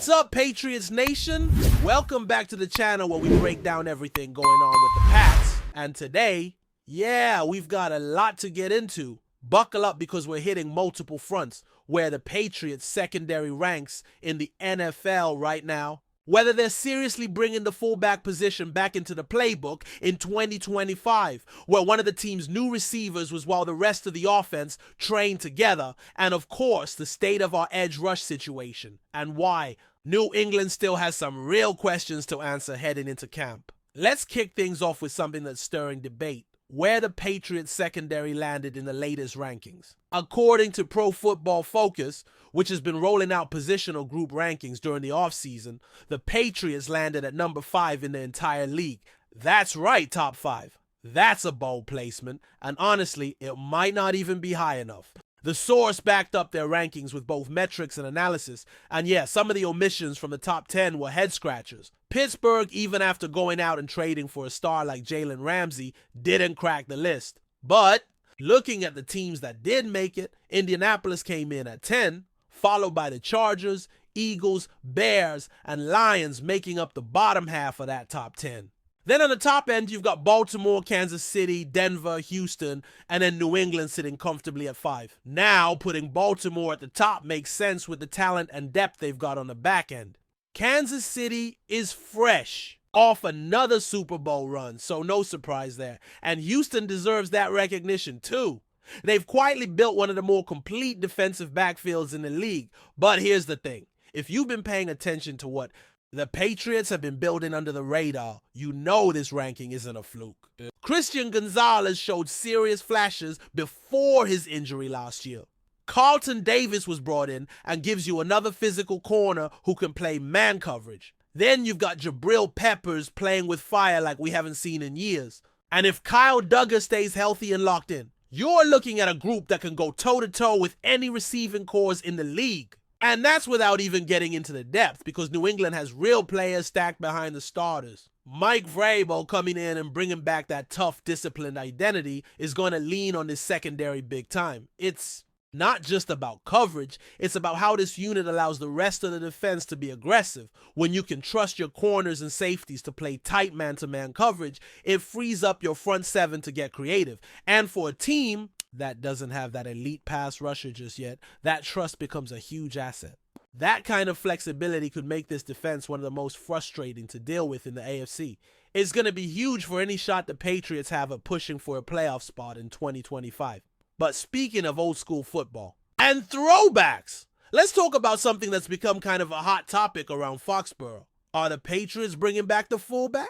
What's up, Patriots Nation? Welcome back to the channel where we break down everything going on with the Pats. And today, we've got a lot to get into. Buckle up because we're hitting multiple fronts where the Patriots secondary ranks in the NFL right now. Whether they're seriously bringing the fullback position back into the playbook in 2025, where one of the team's new receivers was while the rest of the offense trained together, and of course, the state of our edge rush situation, and why New England still has some real questions to answer heading into camp. Let's kick things off with something that's stirring debate: where the Patriots secondary landed in the latest rankings. According to Pro Football Focus, which has been rolling out positional group rankings during the offseason, the Patriots landed at number 5 in the entire league. That's right, top 5. That's a bold placement, and honestly, it might not even be high enough. The source backed up their rankings with both metrics and analysis, and some of the omissions from the top 10 were head-scratchers. Pittsburgh, even after going out and trading for a star like Jalen Ramsey, didn't crack the list. But looking at the teams that did make it, Indianapolis came in at 10, followed by the Chargers, Eagles, Bears, and Lions making up the bottom half of that top 10. Then on the top end, you've got Baltimore, Kansas City, Denver, Houston, and then New England sitting comfortably at 5. Now, putting Baltimore at the top makes sense with the talent and depth they've got on the back end. Kansas City is fresh off another Super Bowl run, so no surprise there. And Houston deserves that recognition too. They've quietly built one of the more complete defensive backfields in the league. But here's the thing. If you've been paying attention to what the Patriots have been building under the radar, you know this ranking isn't a fluke. Christian Gonzalez showed serious flashes before his injury last year. Carlton Davis was brought in and gives you another physical corner who can play man coverage. Then you've got Jabril Peppers playing with fire like we haven't seen in years. And if Kyle Duggar stays healthy and locked in, you're looking at a group that can go toe-to-toe with any receiving corps in the league. And that's without even getting into the depth, because New England has real players stacked behind the starters. Mike Vrabel coming in and bringing back that tough, disciplined identity is going to lean on this secondary big time. It's not just about coverage, it's about how this unit allows the rest of the defense to be aggressive. When you can trust your corners and safeties to play tight man-to-man coverage, it frees up your front seven to get creative. And for a team that doesn't have that elite pass rusher just yet, that trust becomes a huge asset. That kind of flexibility could make this defense one of the most frustrating to deal with in the AFC. It's going to be huge for any shot the Patriots have at pushing for a playoff spot in 2025. But speaking of old school football and throwbacks, let's talk about something that's become kind of a hot topic around Foxborough. Are the Patriots bringing back the fullback?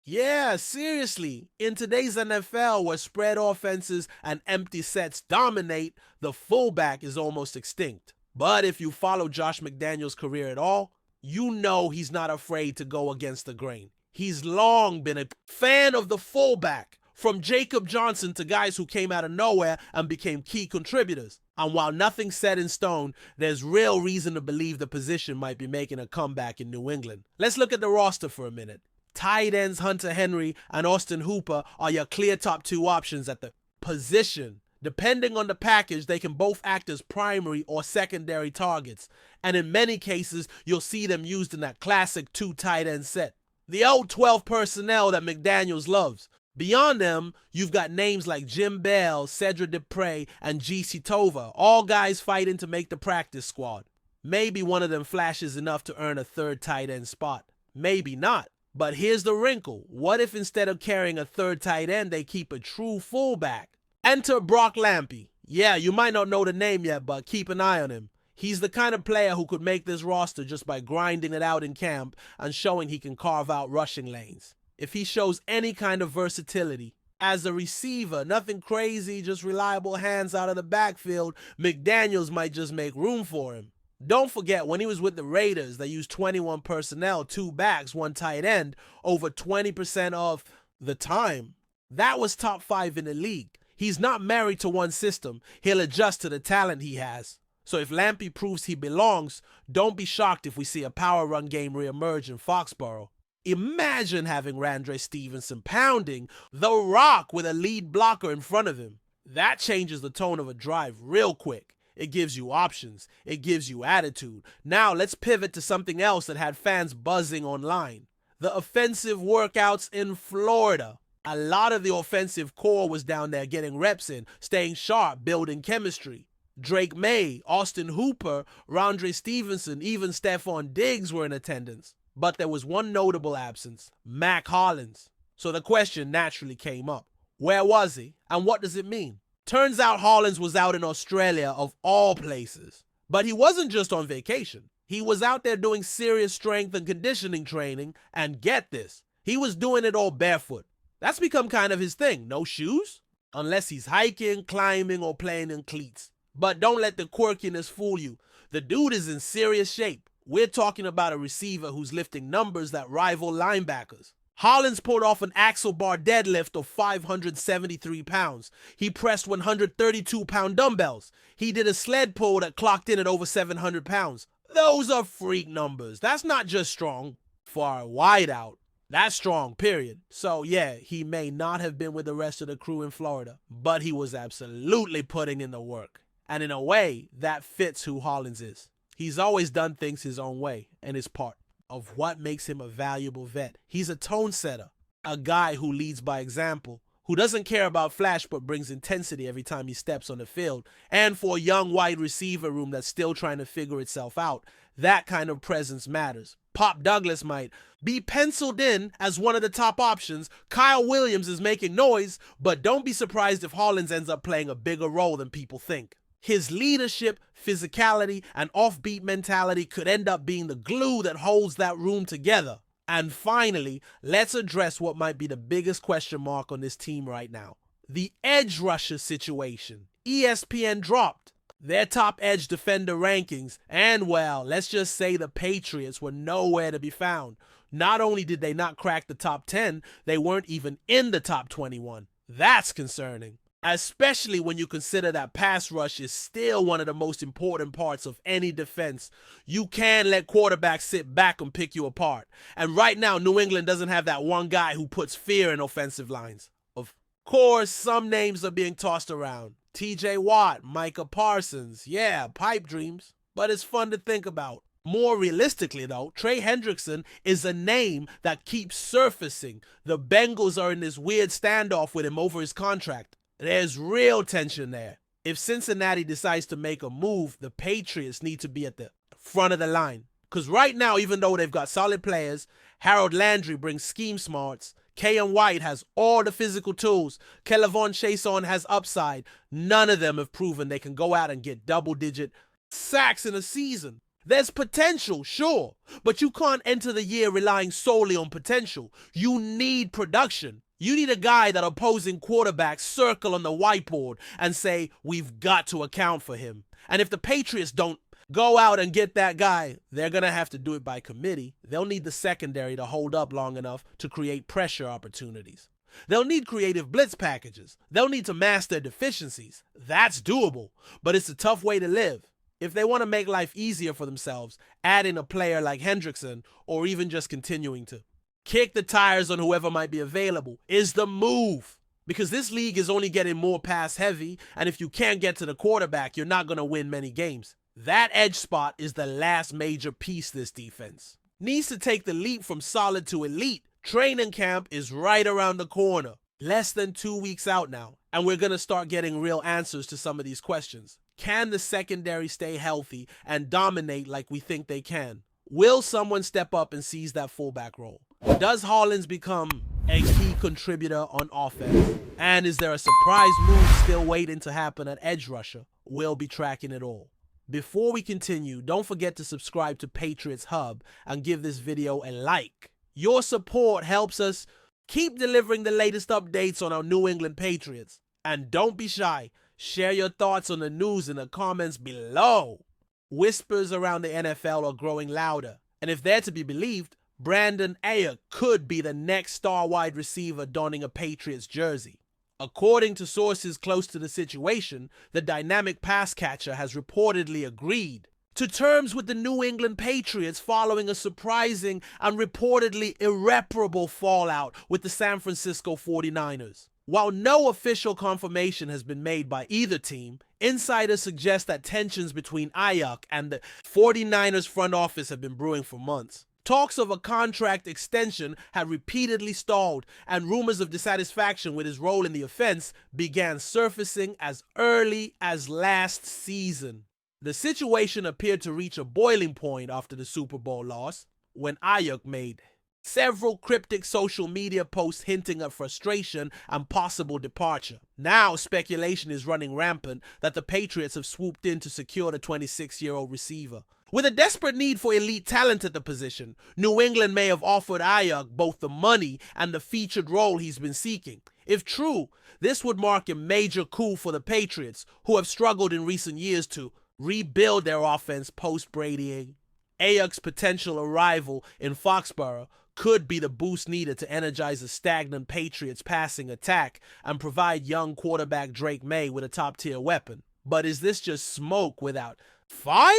Yeah, seriously. In today's NFL, where spread offenses and empty sets dominate, the fullback is almost extinct. But if you follow Josh McDaniels' career at all, you know he's not afraid to go against the grain. He's long been a fan of the fullback, from Jacob Johnson to guys who came out of nowhere and became key contributors. And while nothing's set in stone, there's real reason to believe the position might be making a comeback in New England. Let's look at the roster for a minute. Tight ends Hunter Henry and Austin Hooper are your clear top 2 options at the position. Depending on the package, they can both act as primary or secondary targets. And in many cases, you'll see them used in that classic 2 tight end set. The old 12 personnel that McDaniels loves. Beyond them, you've got names like Jim Bell, Cedric Dupre, and G.C. Tova, all guys fighting to make the practice squad. Maybe one of them flashes enough to earn a 3rd tight end spot. Maybe not. But here's the wrinkle. What if instead of carrying a 3rd tight end, they keep a true fullback? Enter Brock Lampy. Yeah, you might not know the name yet, but keep an eye on him. He's the kind of player who could make this roster just by grinding it out in camp and showing he can carve out rushing lanes. If he shows any kind of versatility as a receiver, nothing crazy, just reliable hands out of the backfield, McDaniels might just make room for him. Don't forget, when he was with the Raiders, they used 21 personnel, 2 backs, 1 tight end, over 20% of the time. That was top 5 in the league. He's not married to one system. He'll adjust to the talent he has. So if Lampy proves he belongs, don't be shocked if we see a power run game reemerge in Foxborough. Imagine having Randre Stevenson pounding the rock with a lead blocker in front of him. That changes the tone of a drive real quick. It gives you options. It gives you attitude. Now let's pivot to something else that had fans buzzing online. The offensive workouts in Florida. A lot of the offensive core was down there getting reps in, staying sharp, building chemistry. Drake May, Austin Hooper, Rondre Stevenson, even Stephon Diggs were in attendance. But there was one notable absence, Mac Hollins. So the question naturally came up. Where was he? And what does it mean? Turns out Hollins was out in Australia of all places. But he wasn't just on vacation. He was out there doing serious strength and conditioning training, and get this, he was doing it all barefoot. That's become kind of his thing, no shoes? Unless he's hiking, climbing, or playing in cleats. But don't let the quirkiness fool you. The dude is in serious shape. We're talking about a receiver who's lifting numbers that rival linebackers. Hollins pulled off an axle bar deadlift of 573 pounds. He pressed 132-pound dumbbells. He did a sled pull that clocked in at over 700 pounds. Those are freak numbers. That's not just strong. For a wideout, that's strong, period. So yeah, he may not have been with the rest of the crew in Florida, but he was absolutely putting in the work. And in a way, that fits who Hollins is. He's always done things his own way, and is part of what makes him a valuable vet. He's a tone setter, a guy who leads by example, who doesn't care about flash but brings intensity every time he steps on the field. And for a young wide receiver room that's still trying to figure itself out, that kind of presence matters. Pop Douglas might be penciled in as one of the top options. Kyle Williams is making noise, but don't be surprised if Hollins ends up playing a bigger role than people think. His leadership, physicality, and offbeat mentality could end up being the glue that holds that room together. And finally, let's address what might be the biggest question mark on this team right now. The edge rusher situation. ESPN dropped their top edge defender rankings, and well, let's just say the Patriots were nowhere to be found. Not only did they not crack the top 10, they weren't even in the top 21. That's concerning. Especially when you consider that pass rush is still one of the most important parts of any defense. You can't let quarterbacks sit back and pick you apart. And right now, New England doesn't have that one guy who puts fear in offensive lines. Of course, some names are being tossed around. TJ Watt, Micah Parsons, yeah, pipe dreams. But it's fun to think about. More realistically, though, Trey Hendrickson is a name that keeps surfacing. The Bengals are in this weird standoff with him over his contract. There's real tension there. If Cincinnati decides to make a move, the Patriots need to be at the front of the line. Because right now, even though they've got solid players, Harold Landry brings scheme smarts, K.M. White has all the physical tools, Kellavon Chason has upside, none of them have proven they can go out and get double-digit sacks in a season. There's potential, sure, but you can't enter the year relying solely on potential. You need production. You need a guy that opposing quarterbacks circle on the whiteboard and say, we've got to account for him. And if the Patriots don't go out and get that guy, they're going to have to do it by committee. They'll need the secondary to hold up long enough to create pressure opportunities. They'll need creative blitz packages. They'll need to mask their deficiencies. That's doable, but it's a tough way to live. If they want to make life easier for themselves, adding a player like Hendrickson, or even just continuing to kick the tires on whoever might be available, is the move. Because this league is only getting more pass heavy, and if you can't get to the quarterback, you're not going to win many games. That edge spot is the last major piece this defense needs to take the leap from solid to elite. Training camp is right around the corner, less than 2 weeks out now, and we're going to start getting real answers to some of these questions. Can the secondary stay healthy and dominate like we think they can? Will someone step up and seize that fullback role? Does Hollins become a key contributor on offense? And is there a surprise move still waiting to happen at edge rusher? We'll be tracking it all. Before we continue, don't forget to subscribe to Patriots Hub and give this video a like. Your support helps us keep delivering the latest updates on our New England Patriots. And don't be shy. Share your thoughts on the news in the comments below. Whispers around the NFL are growing louder. And if they're to be believed, Brandon Aiyuk could be the next star wide receiver donning a Patriots jersey. According to sources close to the situation, the dynamic pass catcher has reportedly agreed to terms with the New England Patriots following a surprising and reportedly irreparable fallout with the San Francisco 49ers. While no official confirmation has been made by either team, insiders suggest that tensions between Aiyuk and the 49ers front office have been brewing for months. Talks of a contract extension had repeatedly stalled, and rumors of dissatisfaction with his role in the offense began surfacing as early as last season. The situation appeared to reach a boiling point after the Super Bowl loss, when Aiyuk made several cryptic social media posts hinting at frustration and possible departure. Now speculation is running rampant that the Patriots have swooped in to secure the 26-year-old receiver. With a desperate need for elite talent at the position, New England may have offered Aiyuk both the money and the featured role he's been seeking. If true, this would mark a major coup for the Patriots, who have struggled in recent years to rebuild their offense post-Bradying. Aiyuk's potential arrival in Foxborough could be the boost needed to energize a stagnant Patriots passing attack and provide young quarterback Drake May with a top-tier weapon. But is this just smoke without fire?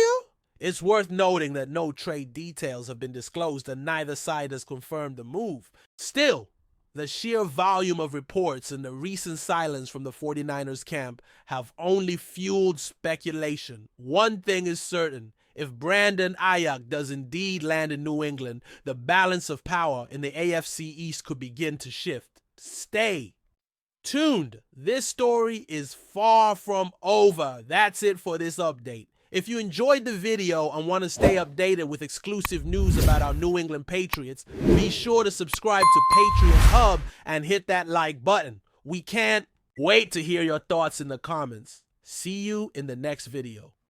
It's worth noting that no trade details have been disclosed and neither side has confirmed the move. Still, the sheer volume of reports and the recent silence from the 49ers camp have only fueled speculation. One thing is certain: if Brandon Aiyuk does indeed land in New England, the balance of power in the AFC East could begin to shift. Stay tuned. This story is far from over. That's it for this update. If you enjoyed the video and want to stay updated with exclusive news about our New England Patriots, be sure to subscribe to Patriots Hub and hit that like button. We can't wait to hear your thoughts in the comments. See you in the next video.